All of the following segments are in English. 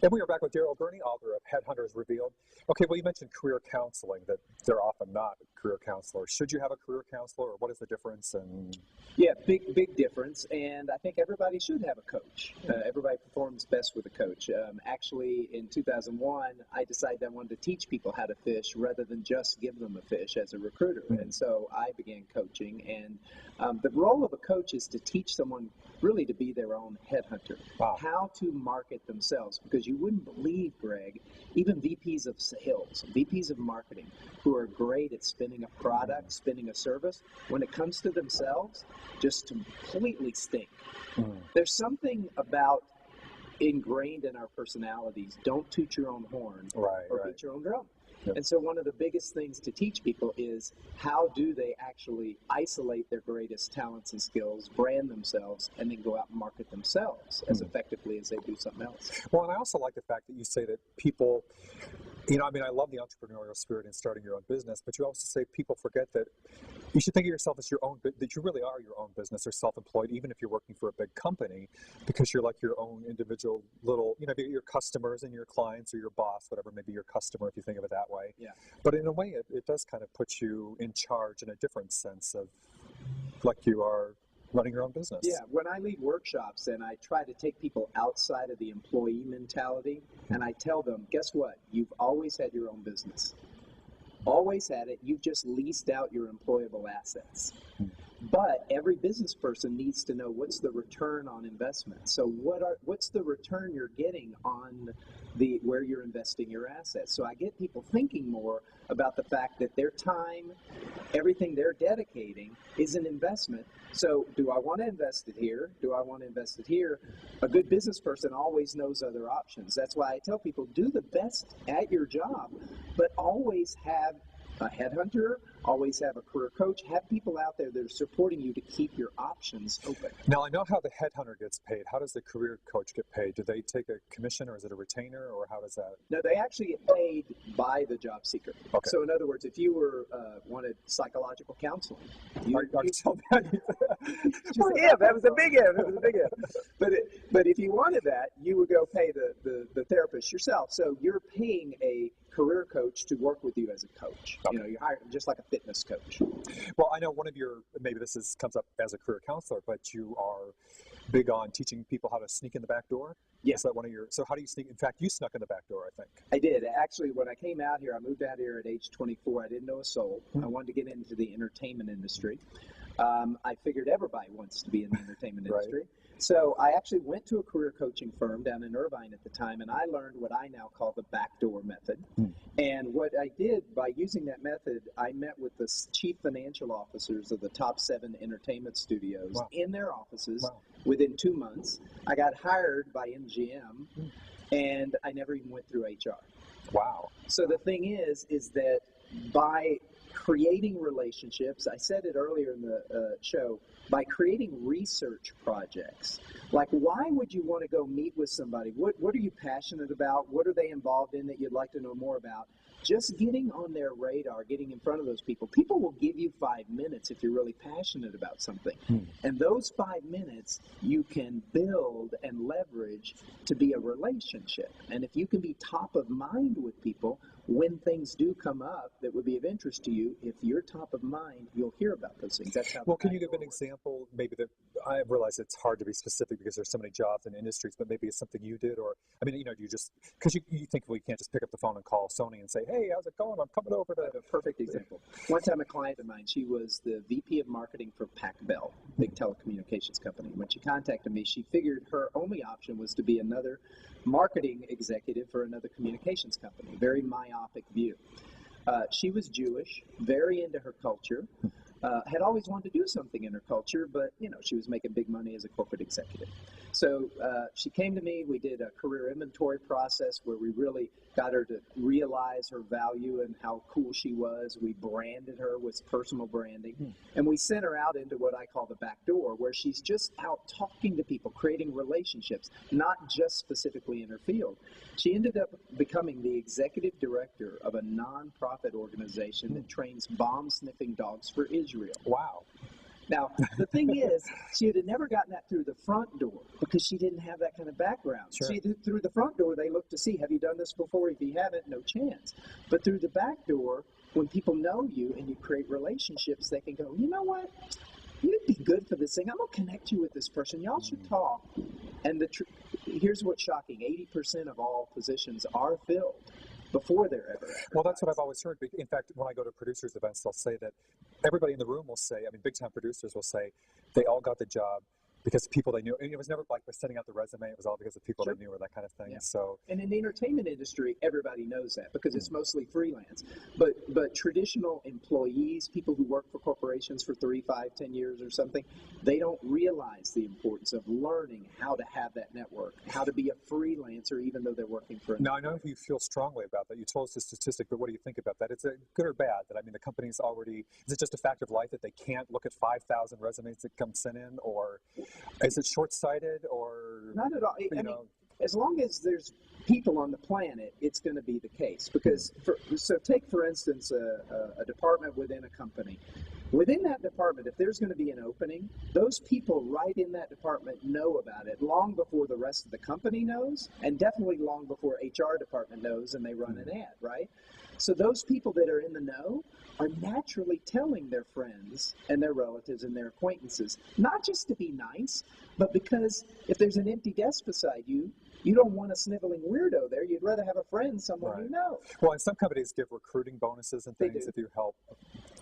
And we are back with Daryl Burney, author of Headhunters Revealed. Okay, well, you mentioned career counseling, that they're often not career counselors. Should you have a career counselor, or what is the difference? And Yeah, big difference, and I think everybody should have a coach. Everybody performs best with a coach. Actually, in 2001, I decided I wanted to teach people how to fish rather than just give them a fish as a recruiter, and so I began coaching, and the role of a coach is to teach someone really to be their own headhunter, how to market themselves, because you wouldn't believe, Greg, even VPs of sales, VPs of marketing, who are great at spinning a product, spinning a service, when it comes to themselves, just completely stink. There's something about ingrained in our personalities, don't toot your own horn or beat your own drum. Yep. And so one of the biggest things to teach people is how do they actually isolate their greatest talents and skills, brand themselves, and then go out and market themselves as effectively as they do something else. Well, and I also like the fact that you say that people, I love the entrepreneurial spirit in starting your own business, but you also say people forget that you should think of yourself as your own, that you really are your own business or self-employed, even if you're working for a big company, because you're like your own individual little, your customers and your clients or your boss, whatever, maybe your customer, if you think of it that way. Yeah. But in a way, it does kind of put you in charge in a different sense of like you are running your own business. Yeah, when I lead workshops and I try to take people outside of the employee mentality, and I tell them, guess what? You've always had your own business. Always had it. You've just leased out your employable assets. But every business person needs to know what's the return on investment. So what's the return you're getting on where you're investing your assets? So I get people thinking more about the fact that their time, everything they're dedicating is an investment. So do I want to invest it here? Do I want to invest it here? A good business person always knows other options. That's why I tell people, do the best at your job, but always have a headhunter, always have a career coach, have people out there that are supporting you to keep your options open. Now, I know how the headhunter gets paid. How does the career coach get paid? Do they take a commission, or is it a retainer, or how does that? No, they actually get paid by the job seeker. Okay. So in other words, if you were wanted psychological counseling, are you telling that? Yeah, that was a big if. It was a big if. But if you wanted that, you would go pay the therapist yourself. So you're paying a career coach to work with you as a coach. Okay. You hire just like a fitness coach. Well, I know one of your, maybe this comes up as a career counselor, but you are big on teaching people how to sneak in the back door. Yeah. Is that one of your, so how do you sneak? In fact, you snuck in the back door, I think. I did. Actually, when I came out here, I moved out here at age 24. I didn't know a soul. I wanted to get into the entertainment industry. I figured everybody wants to be in the entertainment industry. So I actually went to a career coaching firm down in Irvine at the time, and I learned what I now call the backdoor method. And what I did by using that method, I met with the chief financial officers of the top 7 entertainment studios in their offices within 2 months. I got hired by MGM, and I never even went through HR. Wow. So the thing is that by creating relationships, I said it earlier in the show, by creating research projects. Like, why would you want to go meet with somebody? What are you passionate about? What are they involved in that you'd like to know more about? Just getting on their radar, getting in front of those people. People will give you 5 minutes if you're really passionate about something. And those 5 minutes you can build and leverage to be a relationship. And if you can be top of mind with people, when things do come up that would be of interest to you, if you're top of mind, you'll hear about those things. That's how. Well, can you give an example? Maybe that I realize it's hard to be specific because there's so many jobs and industries, but maybe it's something you did, or do you just because you think you can't just pick up the phone and call Sony and say, "Hey, how's it going? I'm coming over to." A perfect example. One time, a client of mine, she was the VP of marketing for Pac Bell, big telecommunications company. When she contacted me, she figured her only option was to be another marketing executive for another communications company. Very myopic view. She was Jewish, very into her culture, had always wanted to do something in her culture, but she was making big money as a corporate executive. So she came to me. We did a career inventory process where we really got her to realize her value and how cool she was. We branded her with personal branding, and we sent her out into what I call the back door, where she's just out talking to people, creating relationships, not just specifically in her field. She ended up becoming the executive director of a nonprofit organization that trains bomb-sniffing dogs for Israel. Wow. Now, the thing is, she would have never gotten that through the front door because she didn't have that kind of background. Sure. See, through the front door, they look to see, have you done this before? If you haven't, no chance. But through the back door, when people know you and you create relationships, they can go, you know what? You'd be good for this thing. I'm going to connect you with this person. Y'all should talk. And here's what's shocking. 80% of all positions are filled before they're ever advertised. Well, that's what I've always heard. In fact, when I go to producers events, they'll say that everybody in the room will say, I mean, big time producers will say they all got the job because people they knew. And it was never like by sending out the resume. It was all because of people Sure. they knew or that kind of thing. Yeah. So, and in the entertainment industry, everybody knows that because it's mostly freelance. But traditional employees, people who work for corporations for 3, 5, 10 years or something, they don't realize the importance of learning how to have that network, how to be a freelancer, even though they're working for. Now, I know you feel strongly about that. You told us the statistic, but what do you think about that? Is it good or bad? That I mean, the company's already. Is it just a fact of life that they can't look at 5,000 resumes that come sent in, or is it short-sighted, or Not at all. I mean, as long as there's people on the planet, it's going to be the case. Because, take for instance a department within a company. Within that department, if there's going to be an opening, those people right in that department know about it long before the rest of the company knows, and definitely long before HR department knows, and they run an ad, right? So those people that are in the know are naturally telling their friends and their relatives and their acquaintances, not just to be nice, but because if there's an empty desk beside you, you don't want a sniveling weirdo there. You'd rather have a friend, someone Right. you know. Well, and some companies give recruiting bonuses and They things do. if you help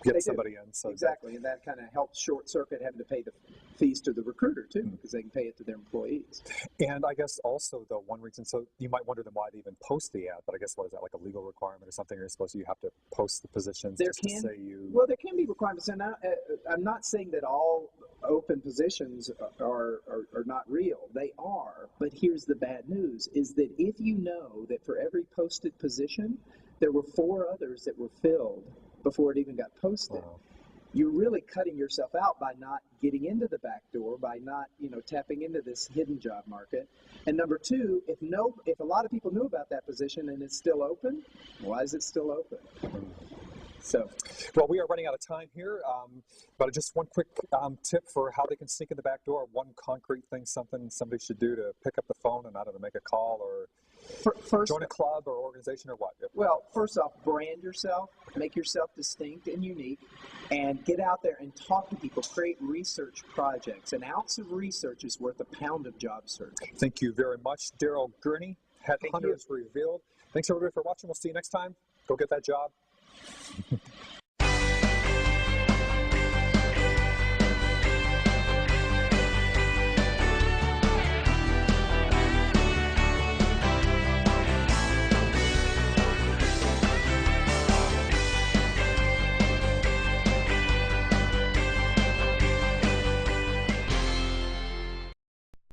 get They do. somebody in. So Exactly, and that kind of helps short circuit having to pay the fees to the recruiter too, because they can pay it to their employees. And I guess also though one reason, so you might wonder then why they even post the ad, but I guess what is that, like a legal requirement or something? You're supposed to, you have to post the positions There just to say you. Well, there can be requirements, and I'm not saying that all open positions are not real. They are, but here's the bad news: is that if you know that for every posted position, there were 4 others that were filled before it even got posted. Wow. You're really cutting yourself out by not getting into the back door, by not, tapping into this hidden job market. And number 2, if a lot of people knew about that position and it's still open, why is it still open? So, Well, we are running out of time here, but just one quick tip for how they can sneak in the back door. One concrete thing, something somebody should do to pick up the phone and I don't know, make a call or first, join a club or organization or what? well, first off, brand yourself, make yourself distinct and unique, and get out there and talk to people. Create research projects. An ounce of research is worth a pound of job search. Thank you very much, Daryl Gurney, Headhunters Revealed. Thanks everybody for watching. We'll see you next time. Go get that job.